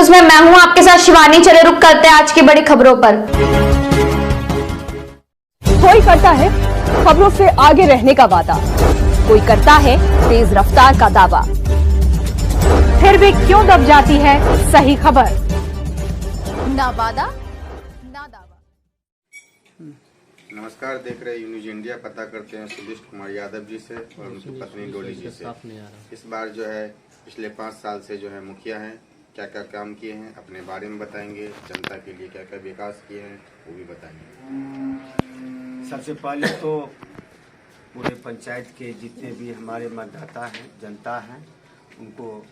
News में मैं हूं आपके साथ शिवानी। चले रुक करते हैं आज की बड़ी खबरों पर। कोई करता है खबरों से आगे रहने का वादा, कोई करता है तेज रफ्तार का दावा, फिर भी क्यों दब जाती है सही खबर? ना वादा ना दावा। नमस्कार, देख रहे न्यूज इंडिया। पता करते हैं सुदिष्ट कुमार यादव जी से और उनकी पत्नी डोली जी से। इस बार जो है पिछले 5 साल से जो है मुखिया हैं, क्या क्या काम किए हैं अपने बारे में बताएंगे। जनता के लिए क्या क्या विकास किए हैं वो भी बताएंगे। सबसे पहले तो पूरे पंचायत के जितने भी हमारे मतदाता हैं, जनता हैं, उनको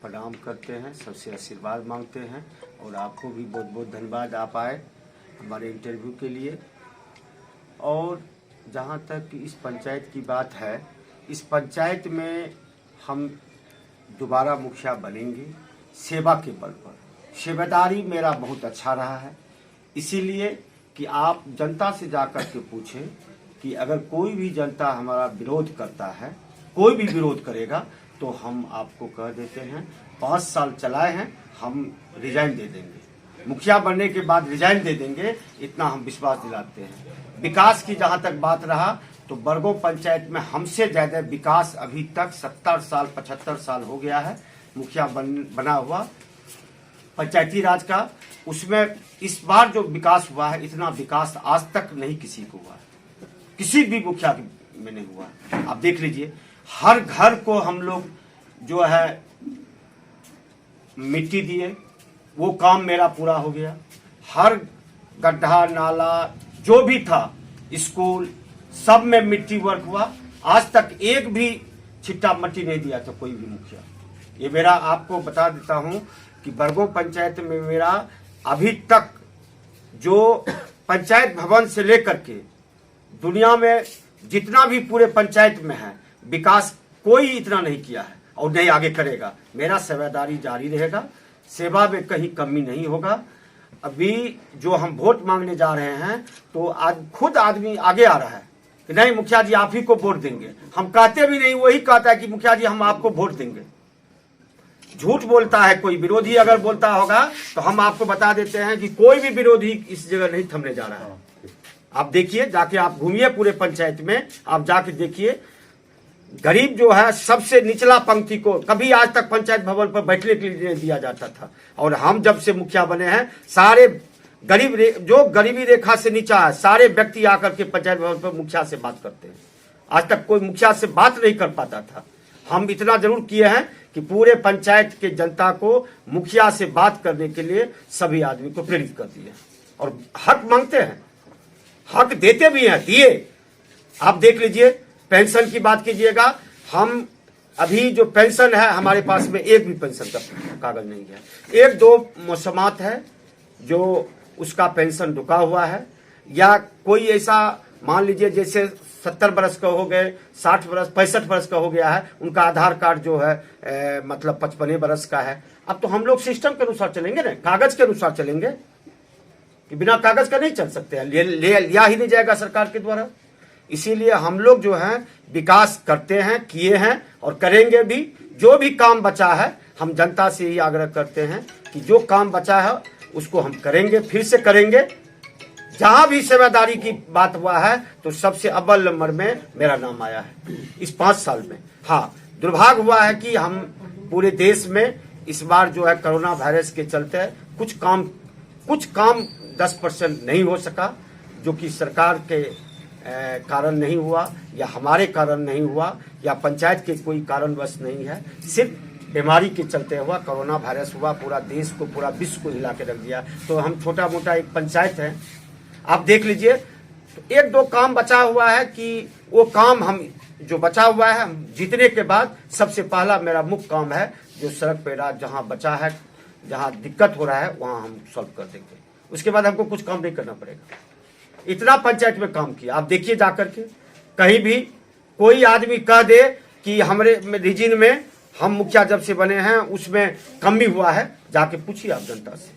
प्रणाम करते हैं, सबसे आशीर्वाद मांगते हैं और आपको भी बहुत बहुत धन्यवाद आप आए हमारे इंटरव्यू के लिए। और जहाँ तक इस पंचायत की बात है, इस पंचायत में हम दोबारा मुखिया बनेंगे सेवा के बल पर। सेवादारी मेरा बहुत अच्छा रहा है, इसीलिए कि आप जनता से जाकर के पूछें कि अगर कोई भी जनता हमारा विरोध करता है, कोई भी विरोध करेगा तो हम आपको कह देते हैं 5 साल चलाए हैं, हम रिजाइन दे देंगे, मुखिया बनने के बाद रिजाइन दे देंगे, इतना हम विश्वास दिलाते हैं। विकास की जहां तक बात रहा तो बरगो पंचायत में हमसे ज्यादा विकास अभी तक 70 साल 75 साल हो गया है मुखिया बना हुआ पंचायती राज का। उसमें इस बार जो विकास हुआ है, इतना विकास आज तक नहीं किसी को हुआ है, किसी भी मुखिया में नहीं हुआ है। आप देख लीजिए, हर घर को हम लोग जो है मिट्टी दिए, वो काम मेरा पूरा हो गया। हर गड्ढा नाला जो भी था, स्कूल सब में मिट्टी वर्क हुआ। आज तक एक भी छिट्टा मट्टी नहीं दिया था कोई भी मुखिया। ये मेरा आपको बता देता हूं कि बरगो पंचायत में मेरा अभी तक जो पंचायत भवन से लेकर के दुनिया में जितना भी पूरे पंचायत में है विकास कोई इतना नहीं किया है और नहीं आगे करेगा। मेरा सेवादारी जारी रहेगा, सेवा में कहीं कमी नहीं होगा। अभी जो हम वोट मांगने जा रहे हैं तो आज खुद आदमी आगे आ रहा है कि नहीं मुखिया जी आप ही को वोट देंगे। हम कहते भी नहीं, वही कहता है कि मुखिया जी हम आपको वोट देंगे। झूठ बोलता है कोई विरोधी, अगर बोलता होगा तो हम आपको बता देते हैं कि कोई भी विरोधी इस जगह नहीं थमने जा रहा है। आप देखिए, जाके आप घूमिए पूरे पंचायत में, आप जाके देखिए गरीब जो है सबसे निचला पंक्ति को कभी आज तक पंचायत भवन पर बैठने के लिए नहीं दिया जाता था। और हम जब से मुखिया बने हैं, सारे गरीब जो गरीबी रेखा से नीचा है, सारे व्यक्ति आकर के पंचायत भवन पर मुखिया से बात करते हैं। आज तक कोई मुखिया से बात नहीं कर पाता था। हम इतना जरूर किए हैं कि पूरे पंचायत के जनता को मुखिया से बात करने के लिए सभी आदमी को प्रेरित कर दिए और हक मांगते हैं, हक देते भी हैं, दिए। आप देख लीजिए, पेंशन की बात कीजिएगा, हम अभी जो पेंशन है हमारे पास में एक भी पेंशन का कागज नहीं है। 1-2 मौसमात है जो उसका पेंशन रुका हुआ है, या कोई ऐसा मान लीजिए जैसे 70 बरस का हो गए, 60 बरस 65 बरस का हो गया है, उनका आधार कार्ड जो है मतलब 55 बरस का है। अब तो हम लोग सिस्टम के अनुसार चलेंगे ना, कागज के अनुसार चलेंगे कि बिना कागज का नहीं चल सकते हैं, लिया ही नहीं जाएगा सरकार के द्वारा। इसीलिए हम लोग जो है विकास करते हैं, किए हैं और करेंगे भी। जो भी काम बचा है हम जनता से ही आग्रह करते हैं कि जो काम बचा है उसको हम करेंगे, फिर से करेंगे। जहां भी सेवादारी की बात हुआ है तो सबसे अव्वल नंबर में मेरा नाम आया है इस 5 साल में। हाँ, दुर्भाग्य हुआ है कि हम पूरे देश में इस बार जो है कोरोना वायरस के चलते कुछ काम 10% नहीं हो सका, जो कि सरकार के कारण नहीं हुआ या हमारे कारण नहीं हुआ या पंचायत के कोई कारणवश नहीं है, सिर्फ बीमारी के चलते हुआ। कोरोना वायरस हुआ, पूरा देश को पूरा विश्व को हिला के रख दिया। तो हम छोटा मोटा एक पंचायत है, आप देख लीजिए, तो 1-2 काम बचा हुआ है कि वो काम हम जो बचा हुआ है हम जीतने के बाद सबसे पहला मेरा मुख्य काम है जो सड़क पे जहाँ बचा है, जहाँ दिक्कत हो रहा है वहाँ हम सॉल्व कर देंगे। उसके बाद हमको कुछ काम नहीं करना पड़ेगा। इतना पंचायत में काम किया। आप देखिए जाकर के, कहीं भी कोई आदमी कह दे कि हमारे रीजन में हम मुखिया जब से बने हैं उसमें कमी हुआ है, जाके पूछिए आप जनता से।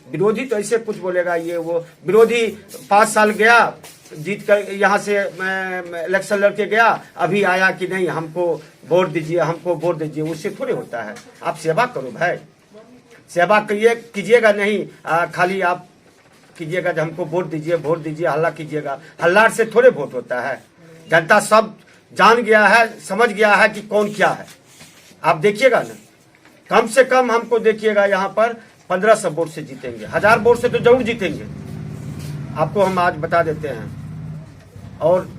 विरोधी तो ऐसे कुछ बोलेगा, ये वो विरोधी 5 साल गया जीत कर यहाँ से इलेक्शन लड़के गया, अभी आया कि नहीं हमको वोट दीजिए, हमको वोट दीजिए, उससे थोड़े होता है। आप सेवा करो भाई, सेवा कीजिएगा नहीं खाली आप कीजिएगा जब हमको वोट दीजिए हल्ला कीजिएगा। हल्ला से थोड़े वोट होता है। जनता सब जान गया है, समझ गया है कि कौन क्या है। आप देखिएगा ना, कम से कम हमको देखिएगा यहाँ पर 1500 वोट से जीतेंगे, 1000 वोट से तो जरूर जीतेंगे, आपको हम आज बता देते हैं। और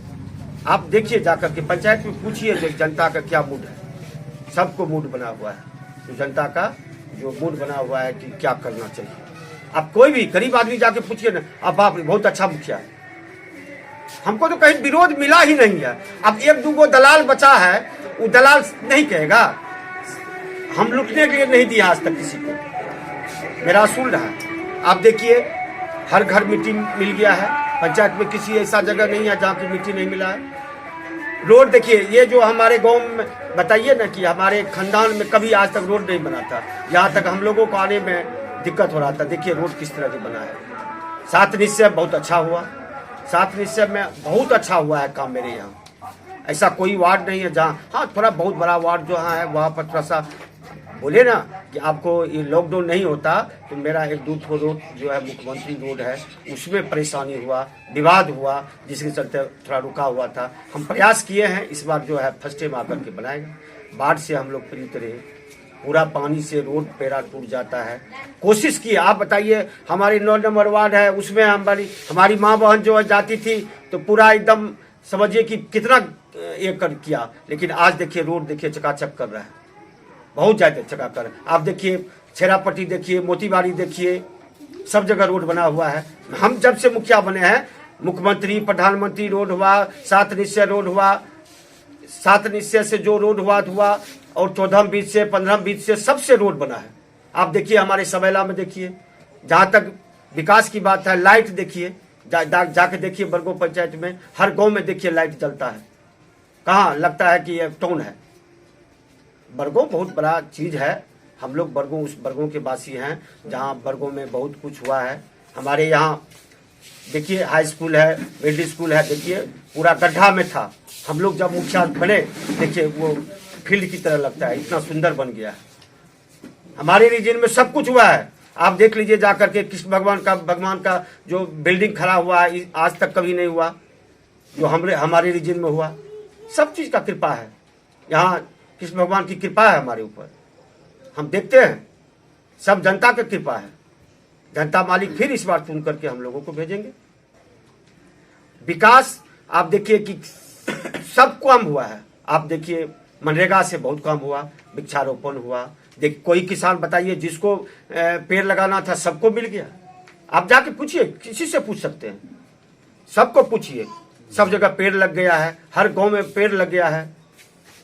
आप देखिए जाकर के पंचायत में पूछिए जनता का क्या मूड है। सबको मूड बना हुआ है, तो जनता का जो मूड बना हुआ है कि क्या करना चाहिए। आप कोई भी गरीब आदमी जाके पूछिए ना, अब बाप रे बहुत अच्छा मुखिया है। हमको तो कहीं विरोध मिला ही नहीं है। अब एक दो दलाल बचा है, वो दलाल नहीं कहेगा हम लुटने के लिए नहीं दिया आज तक किसी को, मेरा असूल रहा। आप देखिए हर घर मिट्टी मिल गया है, पंचायत में किसी ऐसा जगह नहीं है जहाँ की मिट्टी नहीं मिला है। रोड देखिए, ये जो हमारे गांव में बताइए ना कि हमारे खानदान में कभी आज तक रोड नहीं बना था, यहाँ तक हम लोगों को आने में दिक्कत हो रहा था। देखिए रोड किस तरह से बना है। 7 निश्चय बहुत अच्छा हुआ, 7 निश्चय में बहुत अच्छा हुआ है काम मेरे यहाँ। ऐसा कोई वार्ड नहीं है जहाँ, हाँ थोड़ा बहुत बड़ा वार्ड जो है वहाँ पर थोड़ा सा बोले ना कि आपको ये लॉकडाउन नहीं होता तो मेरा एक दूध को रोड जो है मुख्यमंत्री रोड है उसमें परेशानी हुआ, विवाद हुआ, जिसके चलते थोड़ा रुका हुआ था। हम प्रयास किए हैं, इस बार जो है फर्स्ट टाइम आकर के बनाएगा। बाढ़ से हम लोग पीड़ित रहे, पूरा पानी से रोड पेड़ा टूट जाता है। कोशिश की, आप बताइए हमारी 9 नंबर वार्ड है, उसमें हमारी माँ बहन जो है जाती थी तो पूरा एकदम समझिए कि कितना एकड़ किया, लेकिन आज देखिए रोड देखिए चकाचक कर रहा है, बहुत ज्यादा चकाकर। आप देखिए छेरापट्टी देखिए, मोतीबाड़ी देखिए, सब जगह रोड बना हुआ है। हम जब से मुखिया बने हैं, मुख्यमंत्री प्रधानमंत्री रोड हुआ, 7 निश्चय रोड हुआ, 7 निश्चय से जो रोड हुआ और 14 बीच से 15 बीच से सबसे रोड बना है। आप देखिए हमारे सबैला में देखिए, जहाँ तक विकास की बात है, लाइट देखिए, जाके देखिए बरगो पंचायत में हर गांव में देखिए लाइट जलता है। कहाँ लगता है कि ये टाउन है। बरगो बहुत बड़ा चीज है। हम लोग बरगो उस बरगो के वासी हैं जहाँ बरगो में बहुत कुछ हुआ है। हमारे यहाँ देखिए हाई स्कूल है, मिडिल स्कूल है, देखिए पूरा गड्ढा में था। हम लोग जब मुखिया बने देखिए वो फील्ड की तरह लगता है, इतना सुंदर बन गया है। हमारे रीजन में सब कुछ हुआ है। आप देख लीजिए जाकर के कृष्ण भगवान का जो बिल्डिंग खड़ा हुआ है आज तक कभी नहीं हुआ, जो हमारे रीजन में हुआ। सब चीज का कृपा है, यहाँ कृष्ण भगवान की कृपा है हमारे ऊपर। हम देखते हैं सब जनता की कृपा है। जनता मालिक फिर इस बार चुन करके हम लोगों को भेजेंगे। विकास आप देखिए कि सब काम हुआ है। आप देखिए मनरेगा से बहुत काम हुआ, वृक्षारोपण हुआ। कोई किसान बताइए जिसको पेड़ लगाना था सबको मिल गया। आप जाके पूछिए, किसी से पूछ सकते हैं, सबको पूछिए, सब जगह पेड़ लग गया है, हर गांव में पेड़ लग गया है।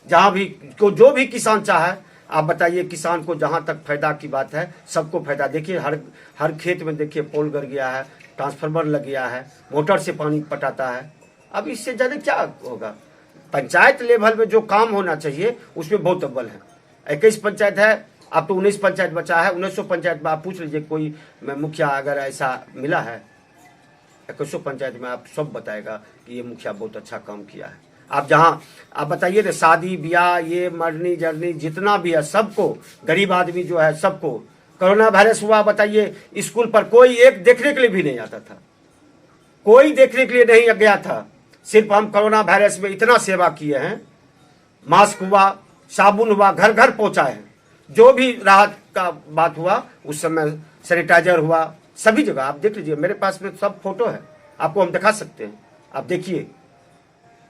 जहां भी जो भी किसान चाहे आप बताइए, किसान को जहां तक फायदा की बात है सबको फायदा। देखिए हर खेत में देखिए पोल गिर गया है, ट्रांसफार्मर लग गया है, मोटर से पानी पटाता है। अब इससे ज्यादा क्या होगा। पंचायत लेवल में जो काम होना चाहिए उसमें बहुत अव्वल है। 21 पंचायत है, अब तो 19 पंचायत बचा है। 1900 पंचायत में आप पूछ लीजिए कोई मुखिया अगर ऐसा मिला है 2100 पंचायत में, आप सब बताएगा कि ये मुखिया बहुत अच्छा काम किया है। आप जहाँ आप बताइए ना, शादी ब्याह ये मरनी जरनी जितना भी है सबको, गरीब आदमी जो है सबको। कोरोना वायरस हुआ, बताइए स्कूल पर कोई एक देखने के लिए भी नहीं आता था, कोई देखने के लिए नहीं गया था। सिर्फ हम कोरोना वायरस में इतना सेवा किए हैं, मास्क हुआ, साबुन हुआ, घर घर पहुंचाए हैं। जो भी राहत का बात हुआ उस समय सैनिटाइजर हुआ, सभी जगह आप देख लीजिए। मेरे पास में सब फोटो है, आपको हम दिखा सकते हैं। आप देखिए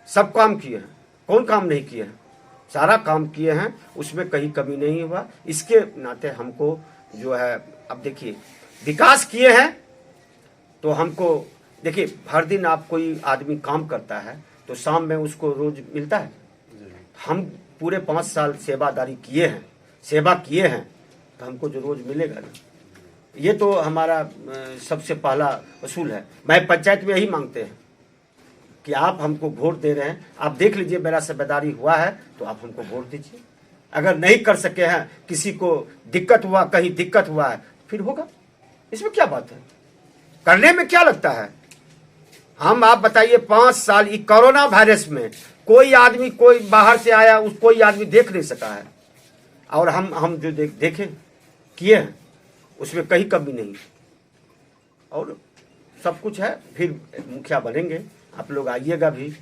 सब काम किए हैं, कौन काम नहीं किए हैं, सारा काम किए हैं, उसमें कहीं कमी नहीं हुआ। इसके नाते हमको जो है, अब देखिए विकास किए हैं तो हमको देखिए हर दिन आप कोई आदमी काम करता है तो शाम में उसको रोज मिलता है। हम पूरे 5 साल सेवादारी किए हैं, सेवा किए हैं, तो हमको जो रोज मिलेगा ना, ये तो हमारा सबसे पहला असूल है। मैं पंचायत में यही मांगते हैं कि आप हमको वोट दे रहे हैं, आप देख लीजिए मेरा सेवादारी हुआ है तो आप हमको वोट दीजिए। अगर नहीं कर सके हैं, किसी को दिक्कत हुआ, कहीं दिक्कत हुआ है, फिर होगा, इसमें क्या बात है, करने में क्या लगता है। हम आप बताइए 5 साल कोरोना वायरस में कोई आदमी कोई बाहर से आया कोई आदमी देख नहीं सका है, और हम जो देखे किए हैं उसमें कहीं कमी नहीं, और सब कुछ है। फिर मुखिया बनेंगे, आप लोग आइएगा भी,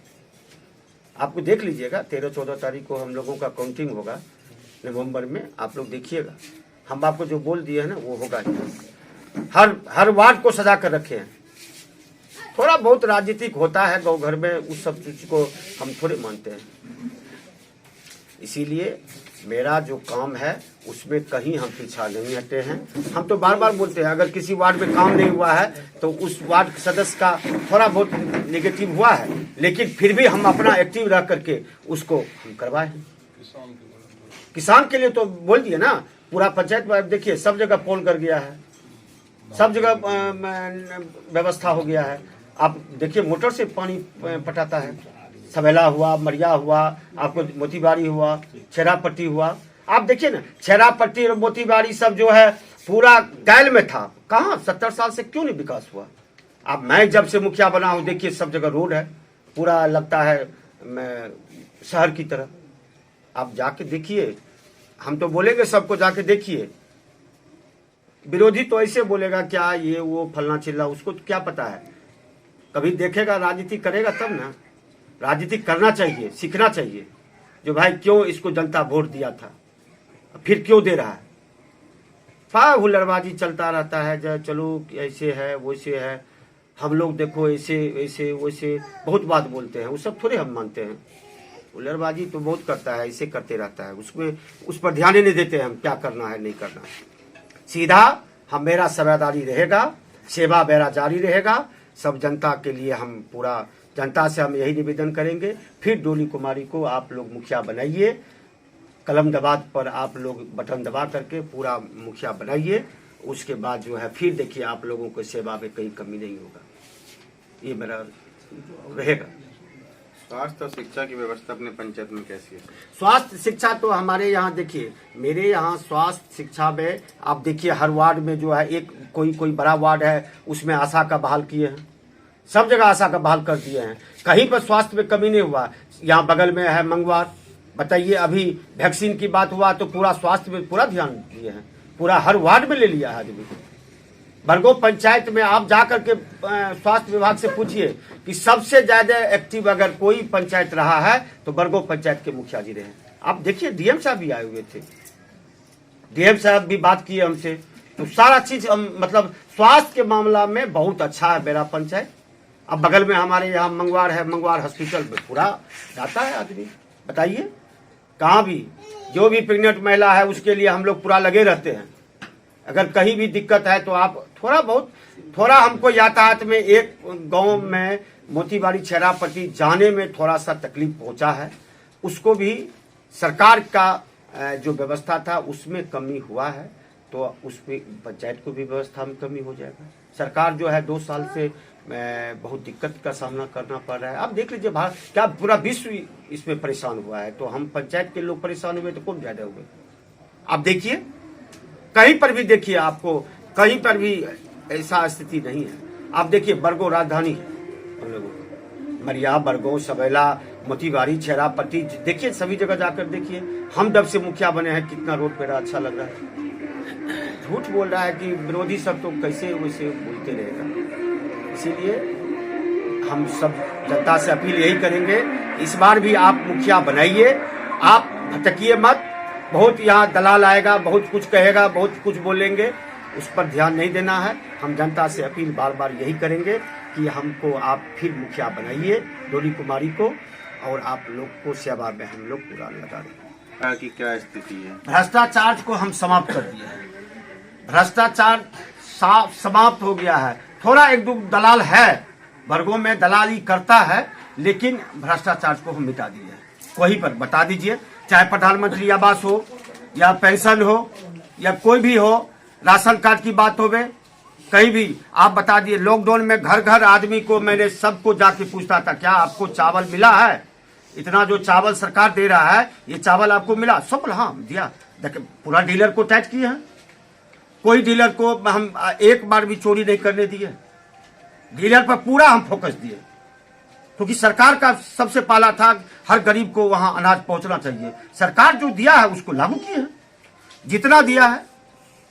आपको देख लीजिएगा 13-14 तारीख को हम लोगों का काउंटिंग होगा नवंबर में, आप लोग देखिएगा। हम आपको जो बोल दिए हैं ना वो होगा ही। हर वार्ड को सजा कर रखे हैं। थोड़ा बहुत राजनीतिक होता है गाँव घर में, उस सब चीज को हम थोड़े मानते हैं। इसीलिए मेरा जो काम है उसमें कहीं हम पीछा नहीं हटे हैं। हम तो बार बार बोलते हैं अगर किसी वार्ड में काम नहीं हुआ है तो उस वार्ड सदस्य का थोड़ा बहुत नेगेटिव हुआ है, लेकिन फिर भी हम अपना एक्टिव रह करके उसको हम करवाए हैं। किसान के लिए तो बोल दिए ना, पूरा पंचायत में देखिए सब जगह पोल कर गया है, सब जगह व्यवस्था हो गया है। आप देखिए मोटर से पानी पटाता है, सवेला हुआ, मरिया हुआ, आपको मोतीबारी हुआ, छेरापट्टी हुआ। आप देखिए ना छेरापट्टी और मोतीबारी सब जो है पूरा कैल में था, कहाँ 70 साल से क्यों नहीं विकास हुआ। अब मैं जब से मुखिया बना हूं देखिए सब जगह रोड है, पूरा लगता है शहर की तरह। आप जाके देखिए, हम तो बोलेंगे सबको जाके देखिए, विरोधी तो ऐसे बोलेगा क्या ये वो फलना चिल्ला, उसको तो क्या पता है। कभी देखेगा राजनीति करेगा तब ना। राजनीति करना चाहिए, सीखना चाहिए, जो भाई क्यों इसको जनता वोट दिया था, फिर क्यों दे रहा है। हुल्लड़बाजी चलता रहता है, जो चलो ऐसे है वैसे है, हम लोग देखो ऐसे ऐसे वैसे बहुत बात बोलते हैं, वो सब थोड़े हम मानते हैं। हुल्लड़बाजी तो बहुत करता है, ऐसे करते रहता है, उसमें उस पर ध्यान ही नहीं देते हम क्या करना है नहीं करना है। सीधा हम मेरा सेवादारी रहेगा, सेवा मेरा जारी रहेगा, सब जनता के लिए हम पूरा जनता से हम यही निवेदन करेंगे। फिर डोली कुमारी को आप लोग मुखिया बनाइए, कलम दबात पर आप लोग बटन दबा करके पूरा मुखिया बनाइए। उसके बाद जो है फिर देखिए आप लोगों को सेवा में कहीं कमी नहीं होगा, ये मेरा रहेगा। स्वास्थ्य और शिक्षा की व्यवस्था अपने पंचायत में कैसी है? स्वास्थ्य शिक्षा तो हमारे यहाँ देखिए, मेरे यहाँ स्वास्थ्य शिक्षा में आप देखिए हर वार्ड में जो है एक कोई बड़ा वार्ड है उसमें आशा का बहाल किए हैं, सब जगह आशा का बहाल कर दिए हैं, कहीं पर स्वास्थ्य में कमी नहीं हुआ। यहाँ बगल में है मंगवार, बताइए अभी वैक्सीन की बात हुआ तो पूरा स्वास्थ्य में पूरा ध्यान दिए हैं, पूरा हर वार्ड में ले लिया है आदमी। बरगो पंचायत में आप जाकर के स्वास्थ्य विभाग से पूछिए कि सबसे ज्यादा एक्टिव अगर कोई पंचायत रहा है तो बरगो पंचायत के मुखिया जी रहे। आप देखिए डीएम साहब भी आए हुए थे, डीएम साहब भी बात किए हमसे, तो सारा चीज मतलब स्वास्थ्य के मामला में बहुत अच्छा है मेरा पंचायत। अब बगल में हमारे यहाँ मंगवार है, मंगवार हॉस्पिटल में पूरा जाता है आदमी, बताइए कहाँ भी जो भी प्रेग्नेंट महिला है उसके लिए हम लोग पूरा लगे रहते हैं। अगर कहीं भी दिक्कत है तो आप थोड़ा हमको यातायात में एक गांव में मोतीबारी छेरापट्टी जाने में थोड़ा सा तकलीफ पहुंचा है, उसको भी सरकार का जो व्यवस्था था उसमें कमी हुआ है, तो उसमें पंचायत को भी व्यवस्था में कमी हो जाएगा। सरकार जो है 2 साल से बहुत दिक्कत का सामना करना पड़ रहा है। आप देख लीजिए क्या पूरा विश्व इसमें परेशान हुआ है, तो हम पंचायत के लोग परेशान हुए तो कौन ज्यादा हुए। आप देखिए कहीं पर भी देखिए, आपको कहीं पर भी ऐसा स्थिति नहीं है। आप देखिए बरगो राजधानी है हम लोगों को, मरिया, बरगो, सवेला, मोतीबारी, छेरापट्टी, देखिए सभी जगह जाकर देखिए। हम जब से मुखिया बने हैं कितना रोड पे अच्छा लग रहा है। झूठ बोल रहा है कि विरोधी सब तो कैसे वैसे बोलते रहेगा। इसीलिए हम सब जनता से अपील यही करेंगे, इस बार भी आप मुखिया बनाइए, आप भटकिए मत। बहुत यहाँ दलाल आएगा, बहुत कुछ कहेगा, बहुत कुछ बोलेंगे, उस पर ध्यान नहीं देना है। हम जनता से अपील बार बार यही करेंगे कि हमको आप फिर मुखिया बनाइए डोली कुमारी को, और आप लोग को सेवा में हम लोग पूरा लगा दें। की क्या स्थिति है? भ्रष्टाचार को हम समाप्त कर दिए हैं, भ्रष्टाचार समाप्त हो गया है। थोड़ा एक दो दलाल है, वर्गों में दलाली करता है, लेकिन भ्रष्टाचार को हम मिटा दिए हैं। वहीं पर बता दीजिए, चाहे प्रधानमंत्री आवास हो या पेंशन हो या कोई भी हो, राशन कार्ड की बात हो, कहीं भी आप बता दिए। लॉकडाउन में घर घर आदमी को मैंने सबको जाके पूछता था क्या आपको चावल मिला है, इतना जो चावल सरकार दे रहा है ये चावल आपको मिला? सब बोला हाँ दिया। देखिए पूरा डीलर को टाइट किए हैं, कोई डीलर को हम एक बार भी चोरी नहीं करने दिए, डीलर पर पूरा हम फोकस दिए, क्योंकि सरकार का सबसे पहला था हर गरीब को वहां अनाज पहुंचना चाहिए। सरकार जो दिया है उसको लागू किए हैं, जितना दिया है,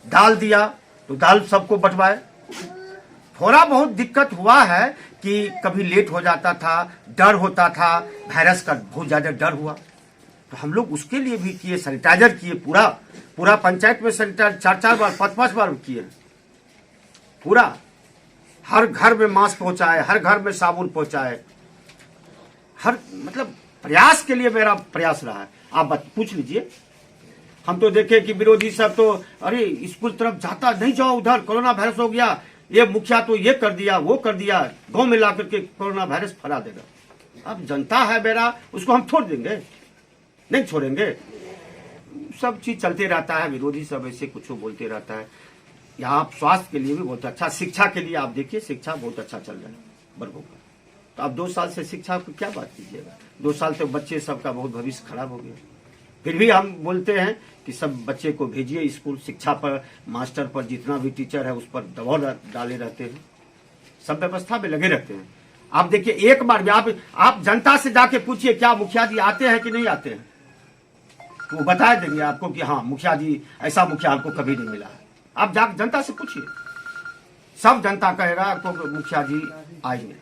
दाल दिया, तो दाल सबको बंटवाए। थोड़ा बहुत दिक्कत हुआ है कि कभी लेट हो जाता था, डर होता था, वायरस का बहुत ज्यादा डर हुआ, तो हम लोग उसके लिए भी किए, सैनिटाइजर किए, पूरा पंचायत में सैनिटाइजर 4-4 बार 5-5 बार किए, पूरा हर घर में मास्क पहुंचाए, हर घर में साबुन पहुंचाए, हर मतलब प्रयास के लिए मेरा प्रयास रहा है। आप पूछ लीजिए, हम तो देखे कि विरोधी सब तो अरे स्कूल तरफ जाता नहीं, जाओ उधर कोरोना वायरस हो गया, ये मुखिया तो ये कर दिया वो कर दिया, गांव में लाकर के कोरोना वायरस फैला देगा। अब जनता है मेरा, उसको हम छोड़ देंगे? नहीं छोड़ेंगे। सब चीज चलते रहता है, विरोधी सब ऐसे कुछ बोलते रहता है। यहाँ स्वास्थ्य के लिए भी बहुत अच्छा, शिक्षा के लिए आप देखिए, शिक्षा बहुत अच्छा चल रहा है वर्गों का। तो अब 2 साल से शिक्षा को क्या बात कीजिएगा, 2 साल तक बच्चे सबका बहुत भविष्य खराब हो गया। फिर भी हम बोलते हैं कि सब बच्चे को भेजिए स्कूल, शिक्षा पर, मास्टर पर, जितना भी टीचर है उस पर दबाव डाले रहते हैं, सब व्यवस्था में लगे रहते हैं। आप देखिए, एक बार भी आप जनता से जाके पूछिए क्या मुखिया जी आते हैं कि नहीं आते हैं, तो वो बता देंगे आपको कि हाँ मुखिया जी, ऐसा मुखिया हमको कभी नहीं मिला है। आप जाकर जनता से पूछिए, सब जनता कहेगा तो मुखिया जी आएंगे।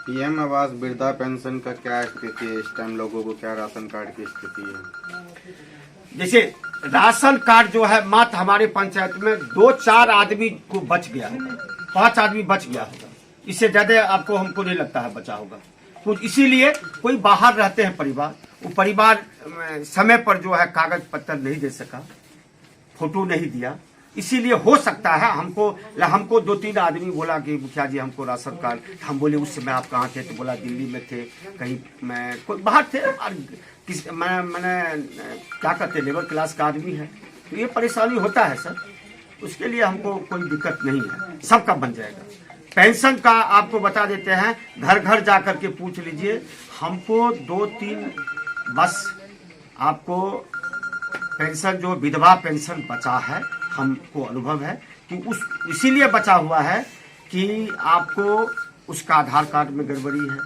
पीएम आवास वृद्धा पेंशन का क्या स्थिति है इस टाइम, लोगों को क्या राशन कार्ड की स्थिति है? जैसे राशन कार्ड जो है मात्र हमारे पंचायत में 2-4 आदमी को बच गया होगा, 5 आदमी बच गया होगा, इससे ज्यादा आपको हमको नहीं लगता है बचा होगा। कुछ इसीलिए कोई बाहर रहते हैं परिवार, वो परिवार समय पर जो है कागज पत्र नहीं दे सका, फोटो नहीं दिया, इसीलिए हो सकता है हमको 2-3 आदमी बोला कि मुखिया जी हमको राशन कार्ड, हम बोले उस समय आप कहाँ थे, तो बोला दिल्ली में थे, कहीं मैं कोई बाहर थे, और मैंने क्या कहते लेबर क्लास का आदमी है, तो ये परेशानी होता है सर। उसके लिए हमको कोई दिक्कत नहीं है, सबका बन जाएगा। पेंशन का आपको बता देते हैं, घर घर जाकर के पूछ लीजिए, हमको 2-3 बस आपको पेंशन जो विधवा पेंशन बचा है, हमको अनुभव है कि इसीलिए बचा हुआ है कि आपको उसका आधार कार्ड में गड़बड़ी है,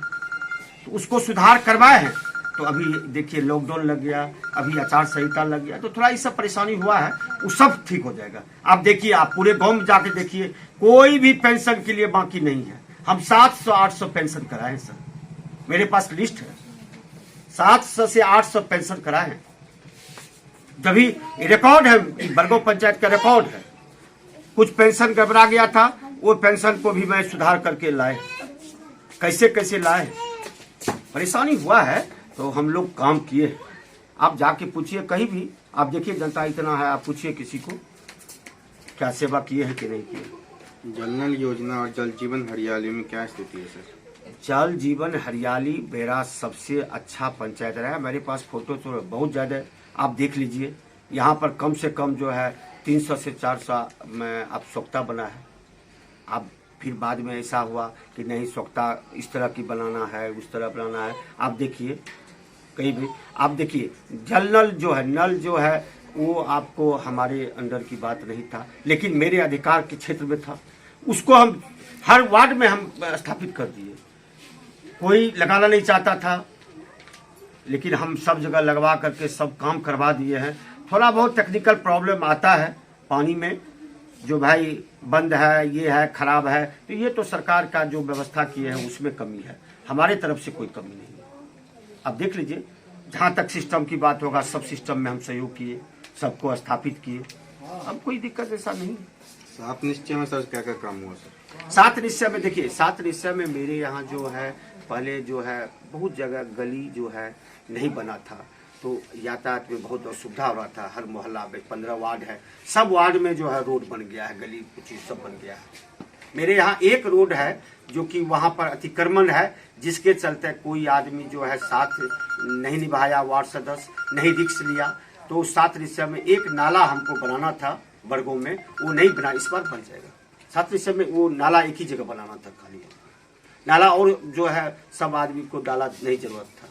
तो उसको सुधार करवाए हैं। तो अभी देखिए लॉकडाउन लग गया, अभी आचार संहिता लग गया, तो थोड़ा ये सब परेशानी हुआ है, वो सब ठीक हो जाएगा। आप देखिए, आप पूरे गांव में जाके देखिए, कोई भी पेंशन के लिए बाकी नहीं है। हम 700-800 पेंशन कराए सर, मेरे पास लिस्ट है, 700 से 800 पेंशन कराए हैं। जभी रिकॉर्ड है, बरगो पंचायत का रिकॉर्ड है। कुछ पेंशन गड़बड़ा गया था, वो पेंशन को भी मैं सुधार करके लाए, कैसे लाए, परेशानी हुआ है तो हम लोग काम किए। आप जाके पूछिए कहीं भी, आप देखिए जनता इतना है, आप पूछिए किसी को क्या सेवा किए हैं कि नहीं किए। जल नल योजना और जल जीवन हरियाली में क्या स्थिति है सर? जल जीवन हरियाली मेरा सबसे अच्छा पंचायत रहा है। मेरे पास फोटो तो बहुत ज्यादा है, आप देख लीजिए। यहाँ पर कम से कम जो है 300 से 400 में अब स्वच्छता बना है। अब फिर बाद में ऐसा हुआ कि नहीं स्वच्छता इस तरह की बनाना है, उस तरह बनाना है। आप देखिए कहीं भी, आप देखिए जल नल जो है वो आपको हमारे अंडर की बात नहीं था, लेकिन मेरे अधिकार के क्षेत्र में था। उसको हम हर वार्ड में हम स्थापित कर दिए। कोई लगाना नहीं चाहता था, लेकिन हम सब जगह लगवा करके सब काम करवा दिए हैं। थोड़ा बहुत टेक्निकल प्रॉब्लम आता है पानी में, जो भाई बंद है, ये है, खराब है, तो ये तो सरकार का जो व्यवस्था की है उसमें कमी है, हमारे तरफ से कोई कमी नहीं है। अब देख लीजिए, जहाँ तक सिस्टम की बात होगा सब सिस्टम में हम सहयोग किए, सबको स्थापित किए, अब कोई दिक्कत ऐसा नहीं। 7 निश्चय में सर क्या क्या काम हुआ सर? 7 निश्चय में देखिए, 7 निश्चय में मेरे यहाँ जो है पहले जो है बहुत जगह गली जो है नहीं बना था, तो यातायात में बहुत असुविधा हो रहा था। हर मोहल्ला में 15 वार्ड है, सब वार्ड में जो है रोड बन गया है, गली कुछ सब बन गया है। मेरे यहाँ एक रोड है जो कि वहाँ पर अतिक्रमण है, जिसके चलते कोई आदमी जो है साथ नहीं निभाया, वार्ड सदस्य नहीं रिक्स लिया, तो 7 निश्चय में एक नाला हमको बनाना था वर्गों में, वो नहीं बना, इस बार बन जाएगा। 7 निश्चय में वो नाला एक ही जगह बनाना था, खाली नाला, और जो है सब आदमी को डाला नहीं जरूरत था।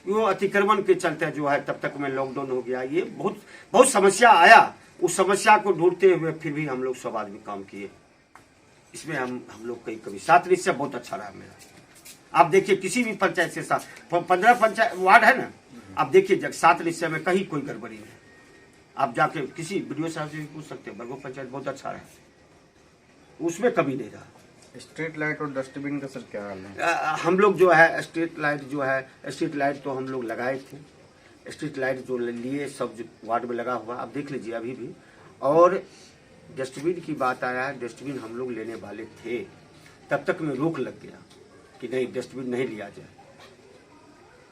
वो अतिक्रमण के चलते जो है तब तक में लॉकडाउन हो गया, ये बहुत समस्या आया। उस समस्या को ढूंढते हुए फिर भी हम लोग सब आदमी काम किए। इसमें हम लोग कभी 7 निश्चय बहुत अच्छा रहा मेरा। आप देखिए किसी भी पंचायत से 15 पंचायत वार्ड है ना, आप देखिए 7 निश्चय में कहीं कोई गड़बड़ी नहीं, आप जाके किसी वीडियो साहब से भी पूछ सकते हैं, बरगो पंचायत बहुत अच्छा है, उसमें कभी नहीं रहा। स्ट्रीट लाइट और डस्टबिन का सर क्या हाल है? हम लोग जो है स्ट्रीट लाइट तो हम लोग लगाए थे, स्ट्रीट लाइट जो लिए सब जो वार्ड में लगा हुआ, आप देख लीजिए अभी भी। और डस्टबिन की बात आया है, डस्टबिन हम लोग लेने वाले थे, तब तक में रोक लग गया कि नहीं डस्टबिन नहीं लिया जाए।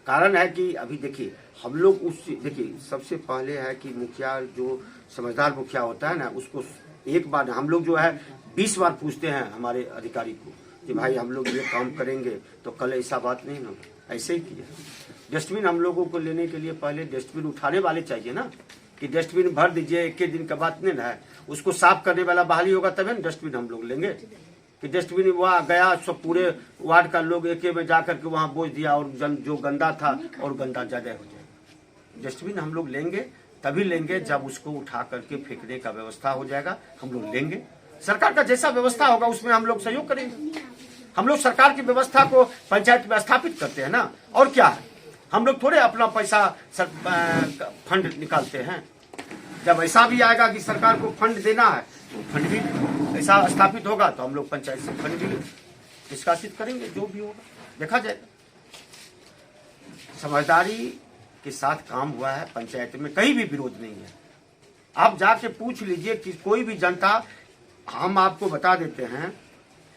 कारण है कि अभी देखिए हम लोग देखिए सबसे पहले है कि मुखिया जो समझदार मुखिया होता है ना, उसको एक बार हम लोग जो है 20 बार पूछते हैं हमारे अधिकारी को कि भाई हम लोग ये काम करेंगे तो कल ऐसा बात नहीं ना, ऐसे ही किया। डस्टबिन हम लोगों को लेने के लिए पहले डस्टबिन उठाने वाले चाहिए ना, कि डस्टबिन भर दीजिए, एक दिन का बात नहीं ना है, उसको साफ करने वाला बहाली होगा तभी ना डस्टबिन हम लोग लेंगे। कि डस्टबिन वहाँ गया सब पूरे वार्ड का लोग एक में जा करके वहाँ बोझ दिया और जो गंदा था और गंदा ज्यादा हो जाएगा। डस्टबिन हम लोग लेंगे तभी लेंगे जब उसको उठा करके फेंकने का व्यवस्था हो जाएगा, हम लोग लेंगे। सरकार का जैसा व्यवस्था होगा उसमें हम लोग सहयोग करेंगे। हम लोग सरकार की व्यवस्था को पंचायत में स्थापित करते हैं ना, और क्या है, हम लोग थोड़े अपना पैसा फंड निकालते हैं। जब ऐसा भी आएगा कि सरकार को फंड देना है तो फंड भी ऐसा स्थापित होगा तो हम लोग पंचायत से फंड भी निष्कासित करेंगे, जो भी होगा देखा जाएगा। समझदारी के साथ काम हुआ है, पंचायत में कहीं भी विरोध नहीं है। आप जाके पूछ लीजिए कि कोई भी जनता, हम आपको बता देते हैं,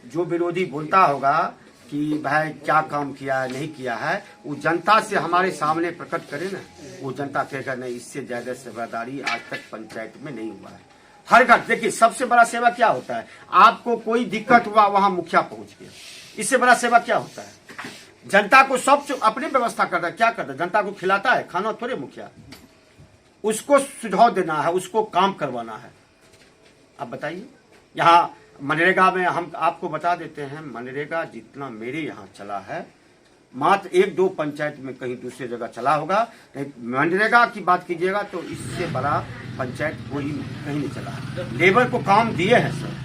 जो विरोधी बोलता होगा कि भाई क्या काम किया है नहीं किया है, वो जनता से हमारे सामने प्रकट करे ना, वो जनता कहेगा नहीं इससे ज्यादा सेवादारी आज तक पंचायत में नहीं हुआ है। हर घर देखिए सबसे बड़ा सेवा क्या होता है, आपको कोई दिक्कत हुआ वहां मुखिया पहुंच गया, इससे बड़ा सेवा क्या होता है। जनता को सब अपनी व्यवस्था करता है, क्या करता है, जनता को खिलाता है खाना थोड़े मुखिया, उसको सुझाव देना है, उसको काम करवाना है। अब बताइए, यहाँ मनरेगा में हम आपको बता देते हैं, मनरेगा जितना मेरे यहाँ चला है मात्र 1-2 पंचायत में कहीं दूसरी जगह चला होगा, मनरेगा की बात कीजिएगा तो इससे बड़ा पंचायत कोई कहीं नहीं चला है। लेबर को काम दिए हैं सर,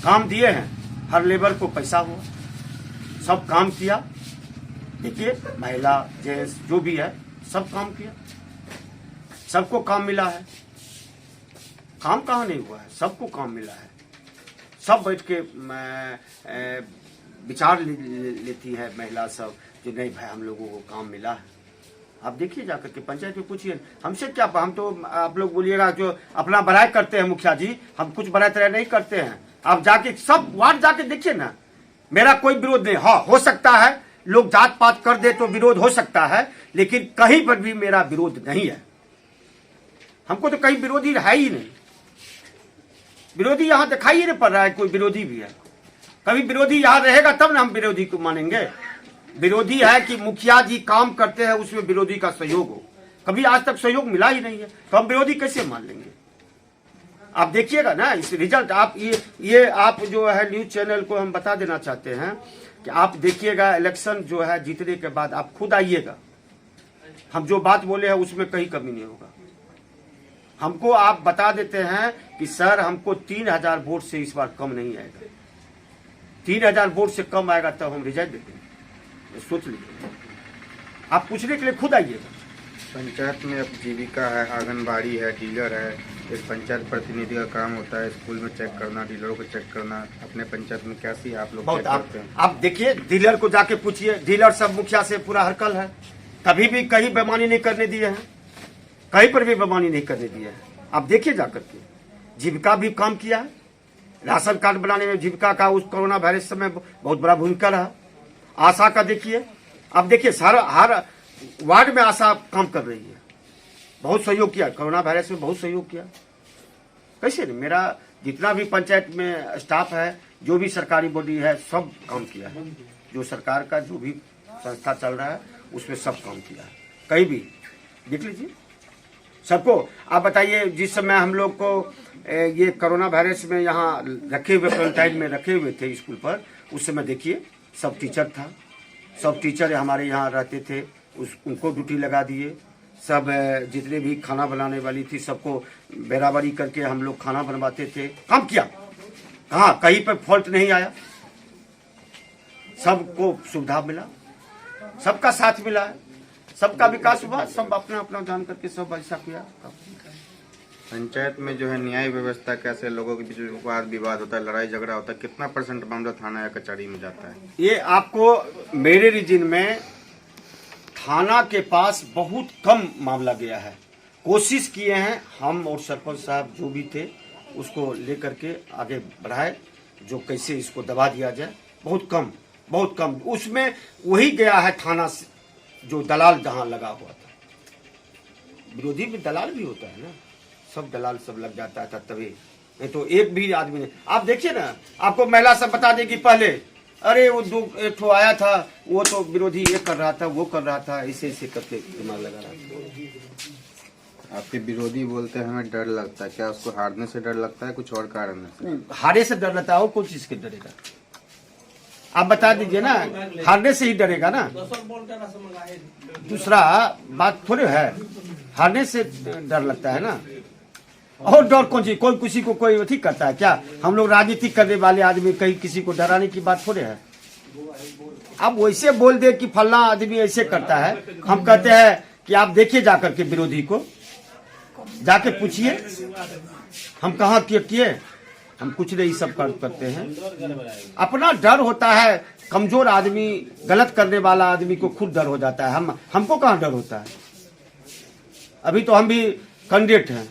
काम दिए हैं, हर लेबर को पैसा हुआ, सब काम किया। देखिए महिला जेंट्स जो भी है सब काम किया, सबको काम मिला है। काम कहाँ नहीं हुआ है, सबको काम मिला है। सब बैठ के विचार लेती है महिला सब, जो नहीं भाई हम लोगों को काम मिला है। आप देखिए जाकर के पंचायत में पूछिए, हमसे क्या, हम तो आप लोग बोलिएगा जो अपना बड़ाई करते हैं मुखिया जी, हम कुछ बड़ाई तरह नहीं करते हैं। आप जाके सब वार्ड जाके देखिए ना, मेरा कोई विरोध नहीं। हाँ हो सकता है लोग जात पात कर दे तो विरोध हो सकता है, लेकिन कहीं पर भी मेरा विरोध नहीं है। हमको तो कहीं विरोधी है ही नहीं, विरोधी यहाँ दिखाई नहीं पड़ रहा है कोई विरोधी भी है। कभी विरोधी यहाँ रहेगा तब ना हम विरोधी को मानेंगे। विरोधी है कि मुखिया जी काम करते हैं उसमें विरोधी का सहयोग हो, कभी आज तक सहयोग मिला ही नहीं है, तो हम विरोधी कैसे मान लेंगे। आप देखिएगा ना इस रिजल्ट, आप ये आप जो है न्यूज चैनल को हम बता देना चाहते हैं कि आप देखिएगा इलेक्शन जो है जीतने के बाद आप खुद आइएगा, हम जो बात बोले हैं उसमें कहीं कमी नहीं होगा। हमको आप बता देते हैं कि सर हमको 3000 वोट से इस बार कम नहीं आएगा, 3000 वोट से कम आएगा तब हम रिजल्ट देते हैं, सोच लीजिए। आप पूछने के लिए खुद आइएगा। पंचायत में अब जीविका है, आंगनबाड़ी है, डीलर है, एक पंचायत प्रतिनिधि का काम होता है स्कूल में चेक करना, डीलरों को चेक करना। अपने पंचायत में कैसी आप लोग चेक करते हैं? आप देखिए डीलर को जाके पूछिए, डीलर सब मुखिया से पूरा हरकल है, कभी भी कहीं बेईमानी नहीं करने दिए हैं, कहीं पर भी बेईमानी नहीं करने दिए हैं। आप देखिए जाकर के, जीविका भी काम किया है, राशन कार्ड बनाने में जीविका का उस कोरोना वायरस समय बहुत बड़ा भूमिका रहा। आशा का देखिए, अब देखिए हर वार्ड में आशा काम कर रही है, बहुत सहयोग किया, कोरोना वायरस में बहुत सहयोग किया। कैसे नहीं, मेरा जितना भी पंचायत में स्टाफ है, जो भी सरकारी बॉडी है, सब काम किया है। जो सरकार का जो भी संस्था चल रहा है उसमें सब काम किया है, कहीं भी देख लीजिए सबको। आप बताइए जिस समय हम लोग को ये कोरोना वायरस में यहाँ रखे हुए क्वारंटाइन में रखे हुए थे स्कूल पर, उस समय देखिए सब टीचर था, सब टीचर हमारे यहाँ रहते थे, उनको ड्यूटी लगा दिए। सब जितने भी खाना बनाने वाली थी सबको बराबरी करके हम लोग खाना बनवाते थे, काम किया। कहाँ कहीं पर फॉल्ट नहीं आया, सबको सुविधा मिला, सबका साथ मिला है, सबका विकास हुआ, सब अपना अपना जान करके सब ऐसा किया। पंचायत में जो है न्याय व्यवस्था कैसे, लोगों के बीच में वाद विवाद होता है, लड़ाई झगड़ा होता है, कितना परसेंट मामला थाना या कचहरी में जाता है? ये आपको मेरे रीजन में थाना के पास बहुत कम मामला गया है। कोशिश किए हैं हम और सरपंच साहब जो भी थे उसको लेकर के आगे बढ़ाए, जो कैसे इसको दबा दिया जाए। बहुत कम उसमें वही गया है थाना से, जो दलाल जहां लगा हुआ था। विरोधी में दलाल भी होता है ना, सब दलाल सब लग जाता था तभी, नहीं तो एक भी आदमी नहीं। आप देखिए ना, आपको महिला सब बता देगी पहले, अरे वो एक ठो आया था, वो तो विरोधी ये कर रहा था, वो कर रहा था, ऐसे ऐसे करके दिमाग लगा रहा था। आपके विरोधी बोलते हैं हमें डर लगता है, क्या उसको हारने से डर लगता है, कुछ और कारण है? हारे से डर लगता है, और कौन चीज के डरेगा? आप बता दीजिए ना, हारने से ही डरेगा ना। दूसरा बात थोड़े है, हारने से डर लगता है ना। और डर कौन सी, कोई किसी को कोई ठीक करता है क्या? हम लोग राजनीति करने वाले आदमी कहीं किसी को डराने की बात थोड़े है। अब वैसे बोल दे कि फलना आदमी ऐसे करता है, हम कहते हैं कि आप देखिए जाकर के विरोधी को, जाके पूछिए हम कहाँ किए, हम कुछ नहीं सब करते हैं। अपना डर होता है, कमजोर आदमी, गलत करने वाला आदमी को खुद डर हो जाता है। हमको कहाँ डर होता है? अभी तो हम भी कैंडिडेट हैं,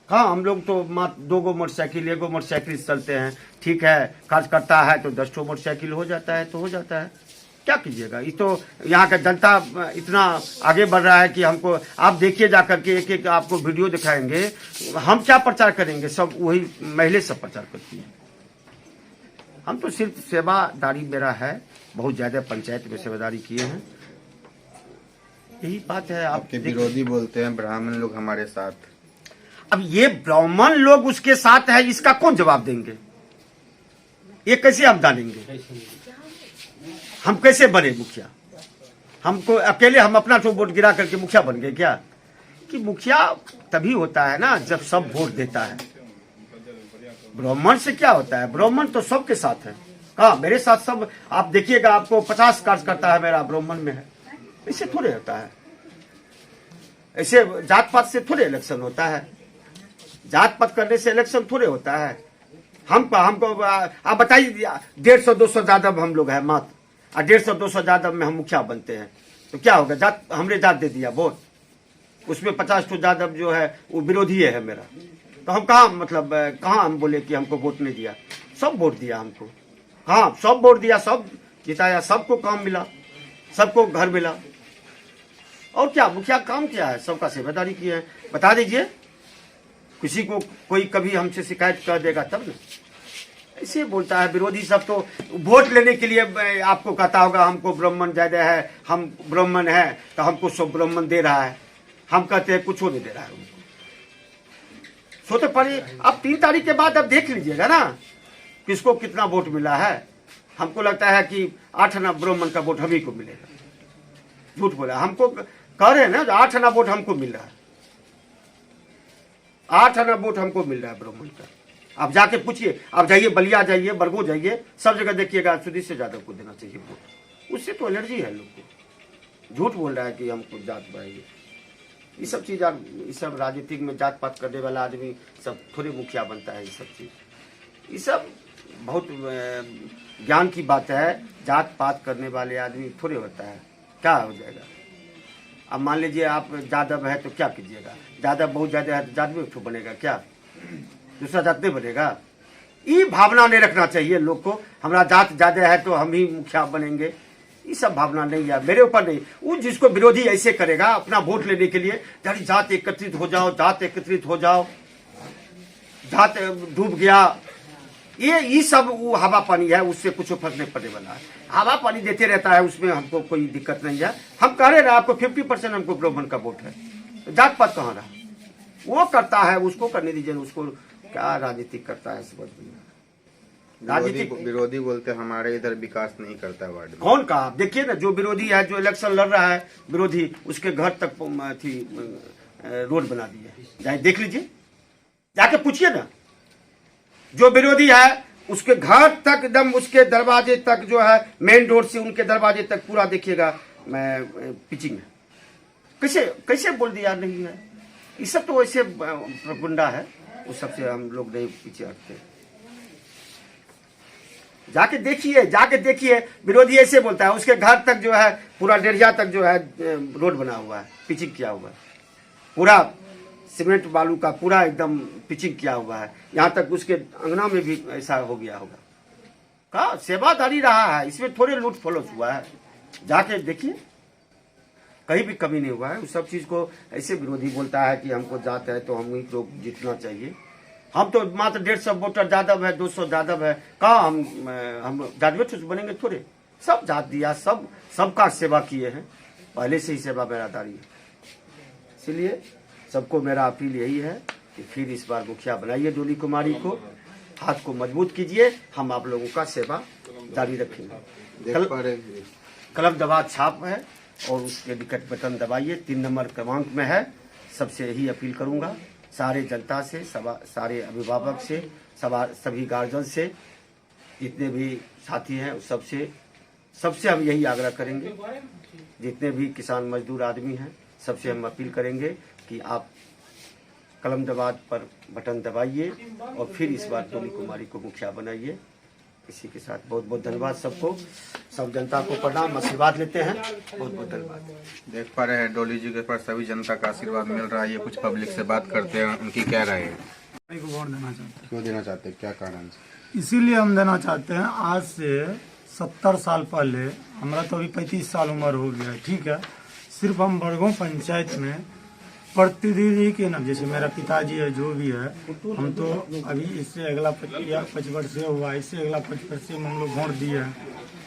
कहाँ हम लोग तो 2 गो मोटरसाइकिल 1 गो मोटरसाइकिल चलते हैं। ठीक है, कार्य करता है तो 10 मोटरसाइकिल हो जाता है तो हो जाता है, क्या कीजिएगा। ये तो यहाँ का जनता इतना आगे बढ़ रहा है कि हमको, आप देखिए जाकर के एक आपको वीडियो दिखाएंगे, हम क्या प्रचार करेंगे, सब वही महिला सब प्रचार करती है। हम तो सिर्फ सेवादारी मेरा है, बहुत ज्यादा पंचायत में सेवादारी किए हैं, यही बात है। आपके विरोधी बोलते हैं ब्राह्मण लोग हमारे साथ। अब ये ब्राह्मण लोग उसके साथ है, इसका कौन जवाब देंगे? ये कैसे हम जानेंगे? हम कैसे बने मुखिया? हमको अकेले हम अपना तो वोट गिरा करके मुखिया बन गए क्या? कि मुखिया तभी होता है ना जब सब वोट देता है। ब्राह्मण से क्या होता है? ब्राह्मण तो सबके साथ है। हाँ, मेरे साथ सब, आप देखिएगा आपको 50 कार्यकर्ता है मेरा ब्राह्मण में है। ऐसे थोड़े होता है, ऐसे जात पात से थोड़े इलेक्शन होता है, जात पात करने से इलेक्शन थोड़े होता है। हमको आप बताइए, 150-200 यादव हम लोग हैं मात्र, और 150-200 यादव में हम मुखिया बनते हैं तो क्या होगा? जात, हमरे जात दे दिया वोट, उसमें 50 यादव जो है वो विरोधी है मेरा, तो हम कहाँ, मतलब कहाँ हम बोले कि हमको वोट नहीं दिया? सब वोट दिया हमको, हाँ सब वोट दिया, सब जिताया, सबको काम मिला, सबको घर मिला। और क्या मुखिया काम क्या है? सबका सेवादारी किया है। बता दीजिए, किसी को कोई कभी हमसे शिकायत कर देगा तब ना। ऐसे बोलता है विरोधी सब, तो वोट लेने के लिए आपको कहता होगा हमको ब्राह्मण ज्यादा है, हम ब्राह्मण है तो हमको सब ब्राह्मण दे रहा है। हम कहते हैं कुछ नहीं दे रहा है उनको। सोते पड़े, अब 3 तारीख के बाद अब देख लीजिएगा ना किसको कितना वोट मिला है। हमको लगता है कि 8 आना ब्राह्मण का वोट हमी को मिलेगा। झूठ बोला, हमको कह रहे हैं ना 8 आना वोट हमको मिल रहा है, 8 आना वोट हमको मिल रहा है ब्राह्मण का। आप जाके पूछिए, आप जाइए बलिया जाइए, बरगो जाइए, सब जगह देखिएगा सुधीर से यादव को देना चाहिए वोट। उससे तो एलर्जी है लोग को। झूठ बोल रहा है कि हमको जात बढ़ाइए। ये सब चीज, ये सब राजनीतिक में जात पात करने वाला आदमी सब थोड़े मुखिया बनता है। ये सब चीज, ये सब बहुत ज्ञान की बात है। जात पात करने वाले आदमी थोड़े होता है, क्या हो जाएगा? अब मान लीजिए आप यादव है तो क्या कीजिएगा? यादव बहुत ज्यादा है तो यादव तो बनेगा क्या? दूसरा जात नहीं बनेगा। ये भावना नहीं रखना चाहिए लोग को, हमारा जात ज्यादा है तो हम ही मुखिया बनेंगे। ये सब भावना नहीं है, मेरे ऊपर नहीं। वो जिसको विरोधी ऐसे करेगा अपना वोट लेने के लिए, यानी जात एकत्रित हो जाओ, जात एकत्रित हो जाओ, जात डूब गया, ये सब वो हवा पानी है, उससे कुछ फर्क नहीं पड़ने वाला है। हवा पानी देते रहता है, उसमें हमको कोई दिक्कत नहीं है। हम कह रहे हैं आपको 50% हमको ब्राह्मण का वोट है, तो जात पात कहाँ रहा? वो करता है, उसको करने दीजिए। उसको क्या राजनीति करता है समझ में। विरोधी बोलते हमारे इधर विकास नहीं करता है वार्ड में। कौन कहा? देखिए ना, जो विरोधी है, जो इलेक्शन लड़ रहा है विरोधी, उसके घर तक थी रोड बना दी है। जाए देख लीजिए, जाके पूछिए ना। जो विरोधी है उसके घर तक एकदम, उसके दरवाजे तक जो है, मेन रोड से उनके दरवाजे तक पूरा देखिएगा पिचिंग है। कैसे बोल दिया नहीं है? ये सब तो वैसे गुंडा है, उस सबसे हम लोग नहीं पीछे हटते। जाके देखिए विरोधी ऐसे बोलता है, उसके घर तक जो है पूरा डेरिया तक जो है रोड बना हुआ है, पिचिंग किया हुआ है, पूरा सीमेंट बालू का पूरा एकदम पिचिंग किया हुआ है। यहाँ तक उसके अंगना में भी ऐसा हो गया होगा। का सेवादारी रहा है, इसमें थोड़े लूट फलोट हुआ है। जाके देखिए, कहीं भी कमी नहीं हुआ है। उस सब चीज को ऐसे विरोधी बोलता है कि हमको जात है तो हम ही लोग जीतना चाहिए। हम तो मात्र 150 वोटर यादव है, 200 यादव है, कहा हम जादव बनेंगे थोड़े। सब जात दिया, सबका सेवा किए हैं, पहले से ही सेवा बेरादारी है। इसलिए सबको मेरा अपील यही है कि फिर इस बार मुखिया बनाइए डोली कुमारी को, हाथ को मजबूत कीजिए, हम आप लोगों का सेवा जारी रखेंगे। कलम दबा छाप है और उसके निकट बटन दबाइए, 3 नंबर क्रमांक में है। सबसे यही अपील करूंगा, सारे जनता से, सारे अभिभावक से, सभी गार्जियन से, जितने भी साथी हैं सबसे हम यही आग्रह करेंगे, जितने भी किसान मजदूर आदमी हैं सबसे हम अपील करेंगे कि आप कलम दबात पर बटन दबाइए और फिर इस बार डोली कुमारी को मुखिया बनाइए। इसी के साथ बहुत बहुत धन्यवाद सबको, सब जनता को प्रणाम, आशीर्वाद लेते हैं। बहुत बहुत धन्यवाद। देख पा रहे हैं डोली जी के पास सभी जनता का आशीर्वाद मिल रहा है। ये कुछ पब्लिक से बात करते हैं, उनकी क्या राय है? को वोट देना चाहते हैं। क्यों देना चाहते हैं, क्या कारण? इसीलिए हम देना चाहते हैं, आज से 70 साल पहले, हमारा तो अभी 35 साल उम्र हो गया है, ठीक है। सिर्फ हम बरगों पंचायत में प्रतिनिधि के नाम, जैसे मेरा पिताजी है, जो भी है, हम तो अभी इससे अगला 5 वर्ष से हुआ, इससे अगला 5 वर्ष से हम लोग वोट दिए हैं।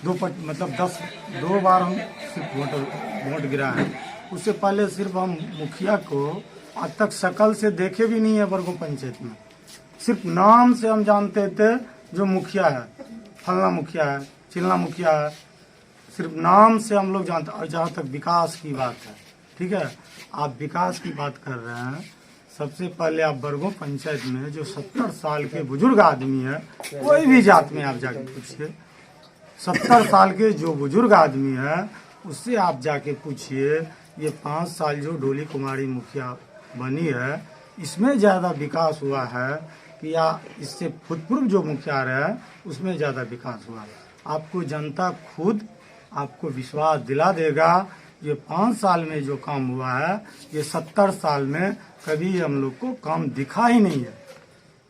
2 बार हम सिर्फ वोट गिरा है। उससे पहले सिर्फ हम मुखिया को आज तक शकल से देखे भी नहीं है बरगों पंचायत में। सिर्फ नाम से हम जानते थे जो मुखिया है, फलना मुखिया है, चिलना मुखिया है, सिर्फ नाम से हम लोग जानते। और जहाँ तक विकास की बात है, ठीक है, आप विकास की बात कर रहे हैं, सबसे पहले आप बरगों पंचायत में जो 70 साल के बुजुर्ग आदमी है, कोई भी जात में आप जाके पूछिए, 70 साल के जो बुजुर्ग आदमी है उससे आप जाके पूछिए, ये 5 साल जो डोली कुमारी मुखिया बनी है, इसमें ज़्यादा विकास हुआ है कि या इससे भूतपूर्व जो मुखिया रहे उसमें ज़्यादा विकास हुआ है। आपको जनता खुद आपको विश्वास दिला देगा। ये 5 साल में जो काम हुआ है, ये 70 साल में कभी हम लोग को काम दिखा ही नहीं है।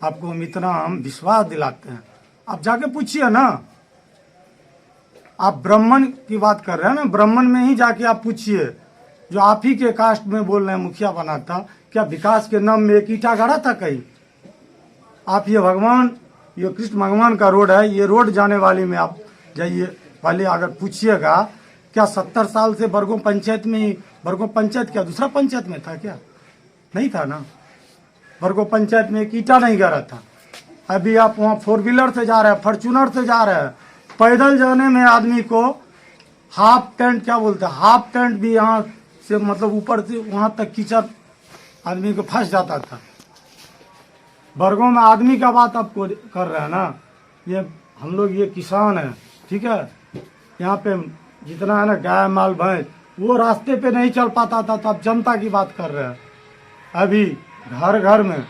आपको हम इतना विश्वास दिलाते हैं, आप जाके पूछिए ना। आप ब्राह्मण की बात कर रहे हैं ना, ब्राह्मण में ही जाके आप पूछिए, जो आप ही के कास्ट में बोल रहे हैं मुखिया बना था, क्या विकास के नाम में एक ईंटा गाड़ा था कहीं? आप ये कृष्ण भगवान का रोड है, ये रोड जाने वाली में आप जाइए, पहले अगर पूछिएगा, क्या 70 साल से बरगों पंचायत में ही, बरगों पंचायत क्या दूसरा पंचायत में था क्या? नहीं था ना। बरगों पंचायत में एक ईंटा नहीं गिरा था। अभी आप वहाँ 4 व्हीलर से जा रहे हैं, फॉर्च्यूनर से जा रहे हैं, पैदल जाने में आदमी को हाफ टेंट, क्या बोलते हैं, हाफ टेंट भी यहाँ से मतलब ऊपर से वहाँ तक कीचड़ आदमी को फंस जाता था। बरगों में आदमी का बात आपको कर रहे हैं ना, ये हम लोग ये किसान है, ठीक है, यहाँ पे जितना है ना गाय माल भैंस, वो रास्ते पे नहीं चल पाता था, तो आप जनता की बात कर रहे हैं। अभी घर घर में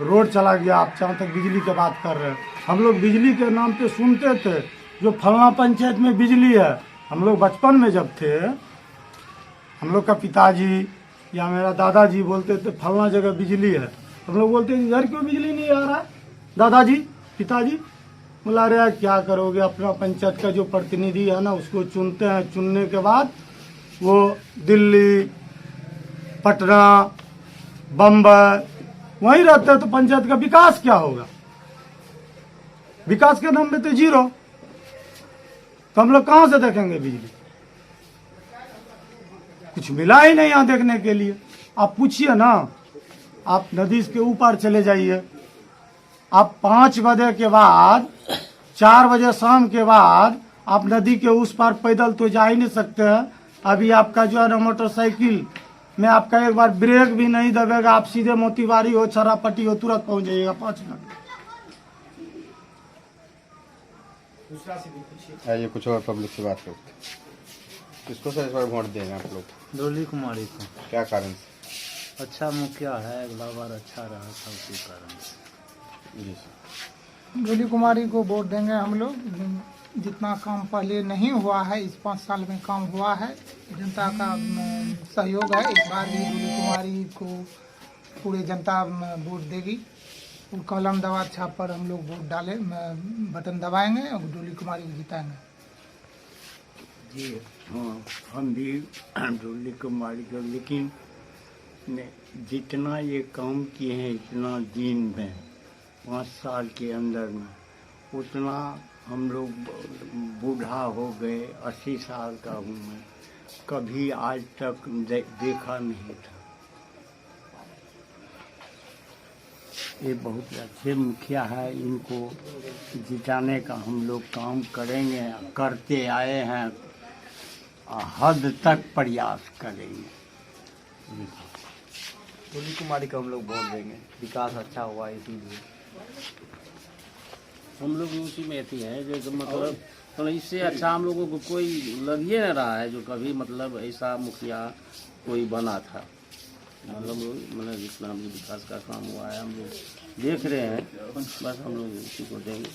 रोड चला गया। आप जहाँ तक बिजली की बात कर रहे हैं, हम लोग बिजली के नाम पे सुनते थे जो फलना पंचायत में बिजली है। हम लोग बचपन में जब थे, हम लोग का पिताजी या मेरा दादाजी बोलते थे फलना जगह बिजली है, हम लोग बोलते थे इधर क्यों बिजली नहीं आ रहा है? दादाजी पिताजी बोला, अरे क्या करोगे, अपना पंचायत का जो प्रतिनिधि है ना उसको चुनते हैं, चुनने के बाद वो दिल्ली, पटना, बम्बई वहीं रहते हैं, तो पंचायत का विकास क्या होगा? विकास के नाम पे तो 0। तो हम लोग कहां से देखेंगे बिजली? कुछ मिला ही नहीं यहाँ देखने के लिए। आप पूछिए ना, आप नदी के ऊपर चले जाइए, आप 5 बजे के बाद, 4 बजे शाम के बाद आप नदी के उस पार पैदल तो जा ही नहीं सकते हैं। अभी आपका जो है ना मोटरसाइकिल में आपका एक बार ब्रेक भी नहीं दबेगा, आप सीधे मोतीबारी हो, छरापट्टी हो, तुरंत पहुंच जाइएगा 5 मिनट। आइए कुछ और पब्लिक से बात करते हैं। किसको सर इस बार वोट देंगे आप लोग? डोली कुमारी को। क्या कारण? अच्छा मुखिया है, अगला बार अच्छा रहा था उसी कारण। जी डोली कुमारी को वोट देंगे हम लोग। जितना काम पहले नहीं हुआ है इस 5 साल में काम हुआ है, जनता का सहयोग है। इस बार भी डोली कुमारी को पूरे जनता वोट देगी। कलम दवा छाप पर हम लोग वोट डाले, बटन दबाएंगे और डोली कुमारी को जिताएंगे। जी हाँ, हम भी डोली कुमारी को, लेकिन जितना ये काम किए हैं इतना दिन में 5 साल के अंदर में, उतना हम लोग बूढ़ा हो गए, 80 साल का हूँ मैं, कभी आज तक देखा नहीं था। ये बहुत अच्छे मुखिया है, इनको जिताने का हम लोग काम करेंगे, करते आए हैं, हद तक प्रयास करेंगे। डोली कुमारी को हम लोग वोट देंगे, विकास अच्छा हुआ इसीलिए। हम लोग उसी में ऐसी है जो मतलब इससे अच्छा हम लोगों को कोई लग ही नहीं रहा है जो कभी मतलब ऐसा मुखिया कोई बना था। मतलब जितना भी विकास का काम हुआ है हम लोग देख रहे हैं, बस हम लोग इसी को देंगे।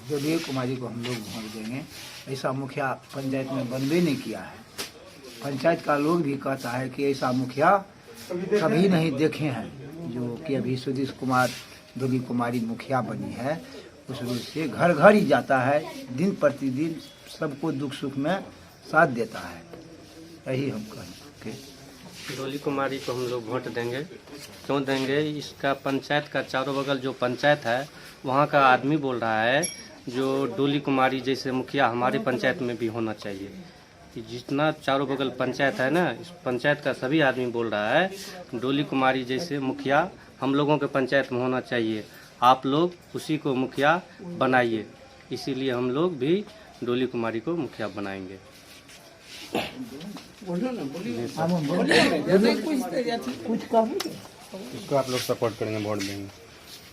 डोली कुमारी को हम लोग वोट देंगे। ऐसा मुखिया पंचायत में बनबे नहीं किया है। पंचायत का लोग भी कहता है कि ऐसा मुखिया कभी नहीं देखे हैं, जो कि अभी सुधीश कुमार डोली कुमारी मुखिया बनी है। उस रूप से घर घर ही जाता है, दिन प्रतिदिन सबको दुख सुख में साथ देता है। यही हम कहेंगे। डोली कुमारी को हम लोग वोट देंगे। क्यों देंगे? इसका पंचायत का चारों बगल जो पंचायत है वहाँ का आदमी बोल रहा है जो डोली कुमारी जैसे मुखिया हमारी पंचायत में भी होना चाहिए। कि जितना चारों बगल पंचायत है ना, इस पंचायत का सभी आदमी बोल रहा है डोली कुमारी जैसे मुखिया हम लोगों के पंचायत में होना चाहिए। आप लोग उसी को मुखिया बनाइए। इसीलिए हम लोग भी डोली कुमारी को मुखिया बनाएंगे। इसको आप लोग सपोर्ट करेंगे, वोट देंगे?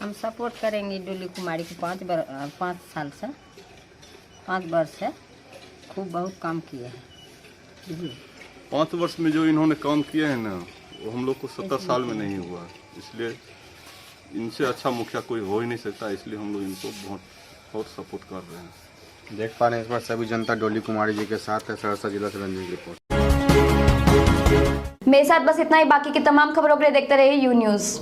हम सपोर्ट करेंगे डोली कुमारी को। 5 साल से 5 वर्ष से खूब बहुत काम किए हैं। 5 वर्ष में जो इन्होंने काम किए हैं ना, वो हम लोग को 70 साल में नहीं हुआ। इसलिए इनसे अच्छा मुखिया कोई हो ही नहीं सकता। इसलिए हम लोग इनको बहुत सपोर्ट कर रहे हैं। देख पा रहे हैं इस बार सभी जनता डोली कुमारी जी के साथ है। सहरसा जिला से रंजीत की रिपोर्ट। मेरे साथ बस इतना ही। बाकी की तमाम खबरों के लिए देखते रहिए यू न्यूज़।